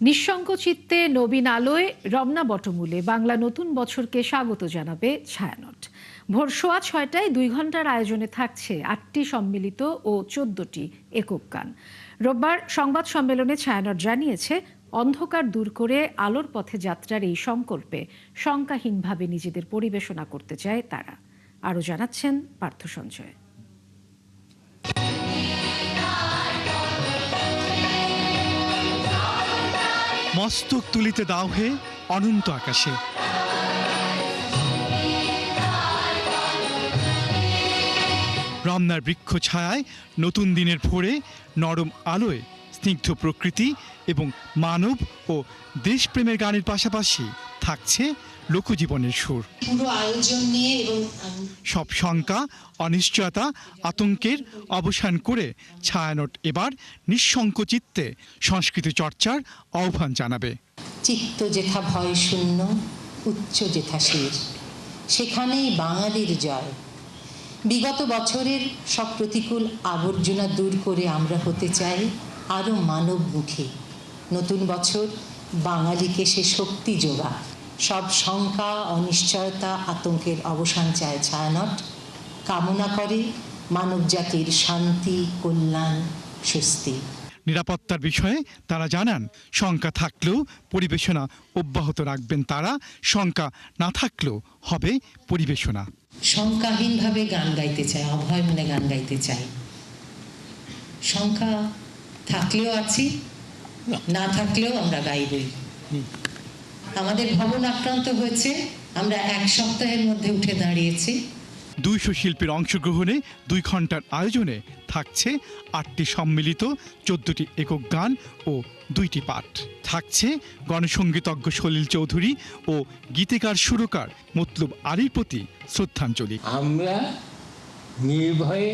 নিঃসঙ্গ চিত্তে নবীন আলোয় রমনা বটমূলে বাংলা নতুন বছরকে স্বাগত জানাবে ছায়ানট। ভোর 6:30টায় 2 ঘন্টার আয়োজনে থাকছে 8টি সম্মিলিত ও 14টি একক গান। রোববার সংবাদ সম্মেলনে ছায়ানট জানিয়েছে, অন্ধকার দূর করে আলোর পথে যাত্রার এই সংকল্পে শঙ্কাহীনভাবে নিজেদের পরিবেশনা করতে চায় তারা। আরও জানাচ্ছেন পার্থ সঞ্জয়। মস্তক তুলিতে দাও হে অনন্ত আকাশে, রমনার বৃক্ষ ছায়ায় নতুন দিনের ভোরে নরম আলোয় স্নিগ্ধ প্রকৃতি এবং মানব ও দেশপ্রেমের গানের পাশাপাশি থাকছে লোকজীবনের সুর। পুরো আয়োজন নিয়ে এবং সব শঙ্কা, অনিশ্চয়তা, আতঙ্কের অবসান করে ছায়ানট এবার নিঃসঙ্ক চিত্তে সংস্কৃতি চর্চার আহ্বান জানাবে। চিত্ত যেথা ভয় শূন্য, উচ্চ যেথা শির, সেখানেই বাঙালির জয়। বিগত বছরের সব প্রতিকূল আবর্জনা দূর করে আমরা হতে চাই আরও মানবমুখী। নতুন বছর বাঙালিকে সে শক্তি যোগা। সব শঙ্কা, অনিশ্চয়তা, আতঙ্কের অবসান চায় ছায়ানট। কামনা করে মানব জাতির শান্তি, কল্যাণ, স্বস্তি। নিরাপত্তার বিষয়ে তারা জানান, শঙ্কা থাকলেও পরিবেশনা অব্যাহত রাখবেন তারা, শঙ্কা না থাকলেও হবে পরিবেশনা। শঙ্কাহীনভাবে গান গাইতে চাই, অভয় মনে গান গাইতে চাই। শঙ্কা থাকলেও আছি, না থাকলেও আমরা গাইবই। আমাদের ভবন আক্রান্ত হয়েছে, আমরা 1 সপ্তাহের মধ্যে উঠে দাঁড়িয়েছি। 200 শিল্পীর অংশগ্রহণে 2 ঘন্টার আয়োজনে থাকছে 8টি সম্মিলিত, 14টি একক গান ও 2টি পাঠ। থাকছে গণসঙ্গীতজ্ঞ সলিল চৌধুরী ও গীতিকার সুরকার মতলুব আলীর প্রতি শ্রদ্ধাঞ্জলি। আমরা নির্ভয়ে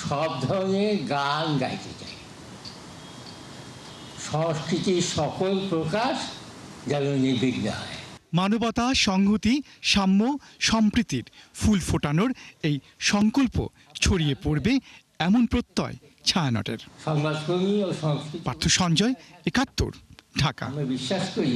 সব ধরনের গান গাইতে চাই। সংস্কৃতির সকল প্রকাশ যেন নির্বিঘ্ন হয়। মানবতা, সংহতি, সাম্য, সম্প্রীতির ফুল ফোটানোর এই সংকল্প ছড়িয়ে পড়বে এমন প্রত্যয় ছায়ানটের। সমাজকর্মী ও সংস্কৃতি পার্থ সঞ্জয়, 71, ঢাকা। আমরা বিশ্বাস করি